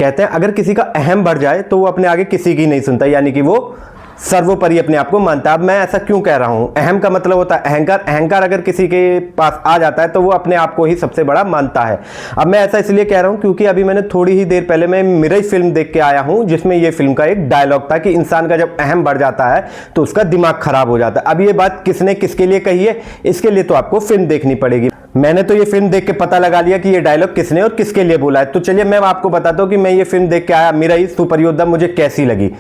कहते हैं अगर किसी का अहम बढ़ जाए तो वो अपने आगे किसी की नहीं सुनता, यानी कि वो सर्वोपरि अपने आप को मानता है। अब मैं ऐसा क्यों कह रहा हूं? अहम का मतलब होता है अहंकार। अहंकार अगर किसी के पास आ जाता है तो वो अपने आप को ही सबसे बड़ा मानता है। अब मैं ऐसा इसलिए कह रहा हूं क्योंकि अभी मैंने थोड़ी ही देर पहले मैं मिरई फिल्म देख के आया हूं, जिसमें ये फिल्म का एक डायलॉग था कि इंसान का जब अहम बढ़ जाता है तो उसका दिमाग खराब हो जाता है। अब ये बात किसने किसके लिए कही है, इसके लिए तो आपको फिल्म देखनी पड़ेगी। मैंने तो ये फिल्म देख के पता लगा लिया कि ये डायलॉग किसने और किसके लिए बोला है। तो चलिए मैं आपको बताता हूं कि मैं ये फिल्म देख के आया मिरई सुपर योद्धा, मुझे कैसी लगी।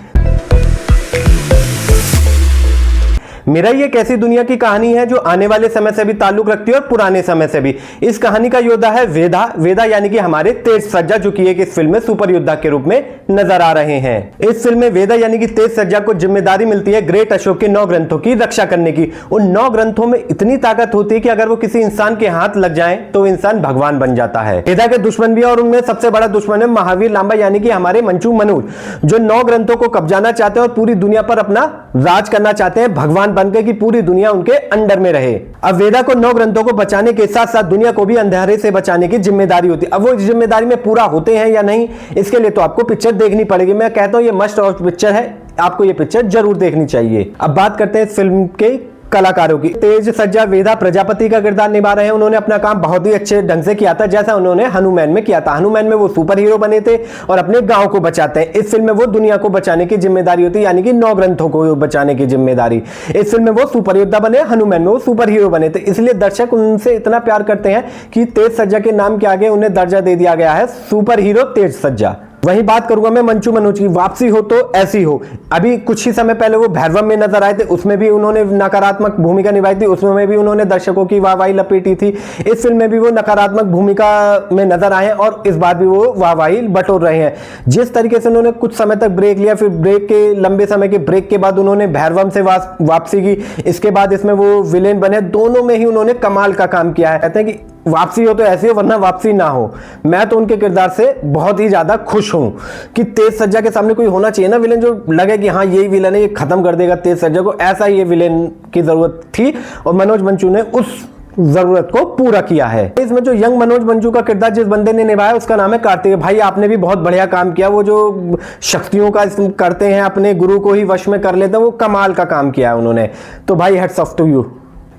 मिरई एक ऐसी दुनिया की कहानी है जो आने वाले समय से भी ताल्लुक रखती है और पुराने समय से भी। इस कहानी का योद्धा है वेदा। वेदा यानी कि हमारे तेज सज्जा, जो कि एक इस फिल्म में सुपर योद्धा के रूप में नजर आ रहे हैं। इस फिल्म में वेदा यानी कि तेज सज्जा को जिम्मेदारी मिलती है ग्रेट अशोक के 9 ग्रंथों की रक्षा करने की। उन 9 ग्रंथों में इतनी ताकत होती है कि अगर वो किसी इंसान के हाथ लग जाए तो इंसान भगवान बन जाता है। वेदा के दुश्मन भी, और उनमें सबसे बड़ा दुश्मन है महावीर लांबा यानी कि हमारे मंचू मनोज, जो 9 ग्रंथों को कब्जाना चाहते हैं और पूरी दुनिया पर अपना राज करना चाहते हैं, भगवान बनकर कि पूरी दुनिया उनके अंडर में रहे। अब वेदा को 9 ग्रंथों को बचाने के साथ साथ दुनिया को भी अंधेरे से बचाने की जिम्मेदारी होती है। अब वो इस जिम्मेदारी में पूरा होते हैं या नहीं, इसके लिए तो आपको पिक्चर देखनी पड़ेगी। मैं कहता हूं ये मस्ट वॉच पिक्चर है, आपको ये पिक्चर जरूर देखनी चाहिए। अब बात करते हैं इस फिल्म के कलाकारों की। तेज सज्जा वेदा प्रजापति का किरदार निभा रहे हैं। उन्होंने अपना काम बहुत ही अच्छे ढंग से किया था, जैसा उन्होंने हनुमान में किया था। हनुमान में वो सुपर हीरो बने थे और अपने गांव को बचाते हैं। इस फिल्म में वो दुनिया को बचाने की जिम्मेदारी होती है, यानी कि 9 ग्रंथों को बचाने की जिम्मेदारी। इस फिल्म में वो सुपर योद्धा बने, हनुमान में वो सुपर हीरो बने थे। इसलिए दर्शक उनसे इतना प्यार करते हैं कि तेज सज्जा के नाम के आगे उन्हें दर्जा दे दिया गया है सुपर हीरो तेज सज्जा। वहीं बात करूंगा मैं मंचू मनोज की। वापसी हो तो ऐसी हो। अभी कुछ ही समय पहले वो भैरवम में नजर आए थे, उसमें भी उन्होंने नकारात्मक भूमिका निभाई थी, उसमें भी उन्होंने दर्शकों की वाहवाही लपेटी थी। इस फिल्म में भी वो नकारात्मक भूमिका में नजर आए हैं और इस बार भी वो वाहवाही बटोर रहे हैं। जिस तरीके से उन्होंने कुछ समय तक ब्रेक लिया, फिर ब्रेक के लंबे समय के ब्रेक के बाद उन्होंने भैरवम से वापसी की, इसके बाद इसमें वो विलेन बने। दोनों में ही उन्होंने कमाल का काम किया है। कहते हैं कि वापसी हो तो ऐसी हो वरना वापसी ना हो। मैं तो उनके किरदार से बहुत ही ज्यादा खुश हूं कि तेज सज्जा के सामने कोई होना चाहिए ना विलेन, जो लगे कि हाँ यही विलेन है, ये खत्म कर देगा तेज सज्जा को। ऐसा ही ये विलेन की जरूरत थी और मनोज मंचू ने उस जरूरत को पूरा किया है। इसमें जो यंग मनोज मंचू का किरदार जिस बंदे ने निभाया उसका नाम है कार्तिक। भाई आपने भी बहुत बढ़िया काम किया। वो जो शक्तियों का करते हैं, अपने गुरु को ही वश में कर लेते हैं, वो कमाल का काम किया है उन्होंने। तो भाई हैट्स ऑफ टू यू।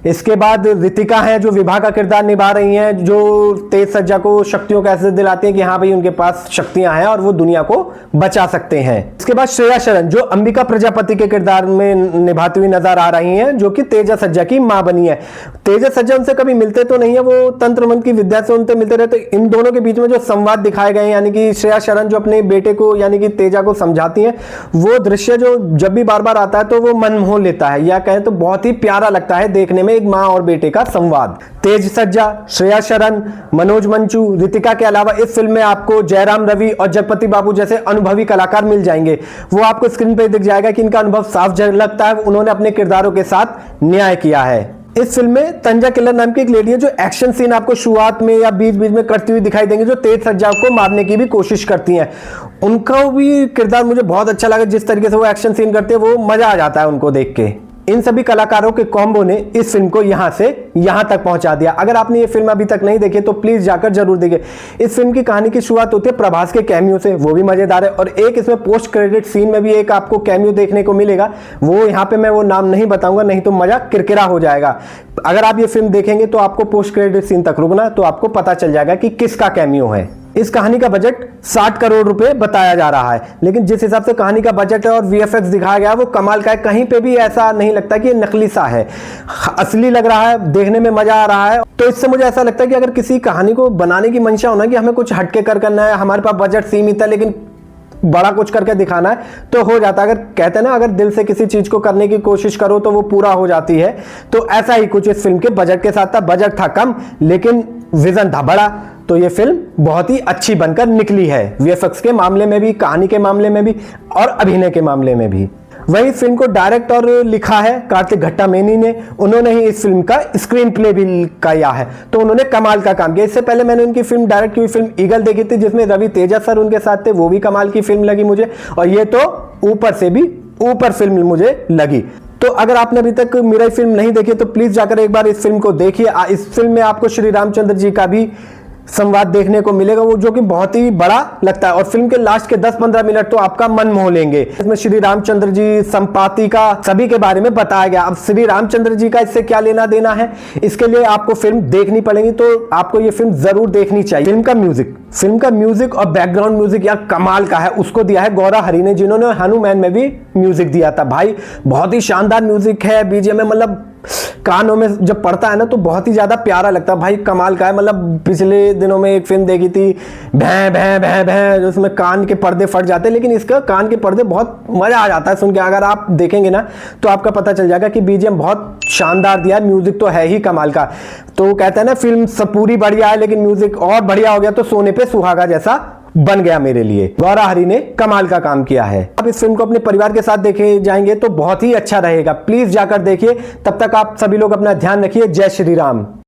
इसके बाद रितिका है जो विभा का किरदार निभा रही हैं, जो तेज सज्जा को शक्तियों का एहसास दिलाती हैं कि हाँ भाई उनके पास शक्तियां हैं और वो दुनिया को बचा सकते हैं। इसके बाद श्रेया शरण जो अंबिका प्रजापति के किरदार में निभाती हुई नजर आ रही हैं, जो कि तेजा सज्जा की मां बनी है। तेजा सज्जा उनसे कभी मिलते तो नहीं है, वो तंत्र मंत्र की विद्या से उनसे मिलते रहते। इन दोनों के बीच में जो संवाद दिखाए गए, यानी कि श्रेया शरण जो अपने बेटे को यानी कि तेजा को समझाती हैं, वो दृश्य जो जब भी बार बार आता है तो वो मन मोह लेता है, या कहें तो बहुत ही प्यारा लगता है देखने में, एक मां और बेटे का संवाद। तेज सज्जा, श्रेया शरण, मनोज मंचू, रितिका के अलावा इस फिल्म में आपको जयराम रवि और जगपति बाबू जैसे अनुभवी कलाकार मिल जाएंगे। वो आपको स्क्रीन पर दिख जाएगा कि इनका अनुभव साफ झलकता है, उन्होंने अपने किरदारों के साथ न्याय किया है। इस फिल्म में तंजा किलर नाम की एक लेडी है जो एक्शन सीन आपको शुरुआत में या बीच बीच में करती हुई दिखाई देंगे, जो तेज सज्जा को मारने की भी कोशिश करती हैं। उनका भी किरदार मुझे बहुत अच्छा लगा, जिस तरीके से वो एक्शन सीन करते हैं वो मजा आ जाता है उनको देख के। इन सभी कलाकारों के कॉम्बो ने इस फिल्म को यहां से यहां तक पहुंचा दिया। अगर आपने ये फिल्म अभी तक नहीं देखी तो प्लीज जाकर जरूर देखिए। इस फिल्म की कहानी की शुरुआत होती है प्रभास के कैमियो से, वो भी मजेदार है, और एक इसमें पोस्ट क्रेडिट सीन में भी एक आपको कैमियो देखने को मिलेगा। वो यहाँ पे मैं वो नाम नहीं बताऊंगा, नहीं तो मजा किरकिरा हो जाएगा। अगर आप ये फिल्म देखेंगे तो आपको पोस्ट क्रेडिट सीन तक रुकना, तो आपको पता चल जाएगा कि किसका कैमियो है। इस कहानी का बजट 60 करोड़ रुपए बताया जा रहा है, लेकिन जिस हिसाब से कहानी का बजट है और वीएफएक्स दिखाया गया वो कमाल का है। कहीं पे भी ऐसा नहीं लगता कि ये नकली सा है, असली लग रहा है, देखने में मजा आ रहा है। तो इससे मुझे ऐसा लगता है कि अगर किसी कहानी को बनाने की मंशा होना कि हमें कुछ हटके कर करना है, हमारे पास बजट सीमित है लेकिन बड़ा कुछ करके दिखाना है, तो हो जाता है। अगर कहते हैं ना, अगर दिल से किसी चीज को करने की कोशिश करो तो वो पूरा हो जाती है। तो ऐसा ही कुछ इस फिल्म के बजट के साथ था। बजट था कम लेकिन विजन था बड़ा, तो ये फिल्म बहुत ही अच्छी बनकर निकली है, वीएफएक्स के मामले में भी, कहानी के मामले में भी और अभिनय के मामले में भी। वही फिल्म को डायरेक्ट और लिखा है कार्तिक घट्टामेनी ने। उन्होंने ही इस फिल्म का स्क्रीन प्ले भी किया है, तो उन्होंने कमाल का काम किया। इससे पहले मैंने उनकी फिल्म डायरेक्ट की फिल्म ईगल देखी थी, जिसमें रवि तेजा सर उनके साथ थे, वो भी कमाल की फिल्म लगी मुझे, और ये तो ऊपर से भी ऊपर फिल्म मुझे लगी। तो अगर आपने अभी तक मिरई फिल्म नहीं देखी तो प्लीज जाकर एक बार इस फिल्म को देखिए। इस फिल्म में आपको श्री रामचंद्र जी का भी संवाद देखने को मिलेगा, वो जो कि बहुत ही बड़ा लगता है। और फिल्म के लास्ट के 10-15 मिनट तो आपका मन मोह लेंगे। इसमें श्री रामचंद्र जी, संपाति का, सभी के बारे में बताया गया। अब श्री रामचंद्र जी का इससे क्या लेना देना है, इसके लिए आपको फिल्म देखनी पड़ेगी, तो आपको ये फिल्म जरूर देखनी चाहिए। फिल्म का म्यूजिक और बैकग्राउंड म्यूजिक यार कमाल का है। उसको दिया है गौरा हरि ने, जिन्होंने हनुमान में भी म्यूजिक दिया था। भाई बहुत ही शानदार म्यूजिक है, बीजीएम में मतलब कानों में जब पड़ता है ना तो बहुत ही ज्यादा प्यारा लगता है। भाई कमाल का है। मतलब पिछले दिनों में एक फिल्म देखी थी भैं भैं भैं भैं, उसमें कान के पर्दे फट जाते हैं, लेकिन इसका कान के पर्दे बहुत मजा आ जाता है सुन के। अगर आप देखेंगे ना तो आपका पता चल जाएगा कि बीजीएम बहुत शानदार दिया है, म्यूजिक तो है ही कमाल का। तो कहते हैं ना फिल्म सब पूरी बढ़िया है लेकिन म्यूजिक और बढ़िया हो गया तो सोने पे सुहागा जैसा बन गया मेरे लिए। गौरा हरि ने कमाल का काम किया है। आप इस फिल्म को अपने परिवार के साथ देखे जाएंगे तो बहुत ही अच्छा रहेगा। प्लीज जाकर देखिए। तब तक आप सभी लोग अपना ध्यान रखिए। जय श्री राम।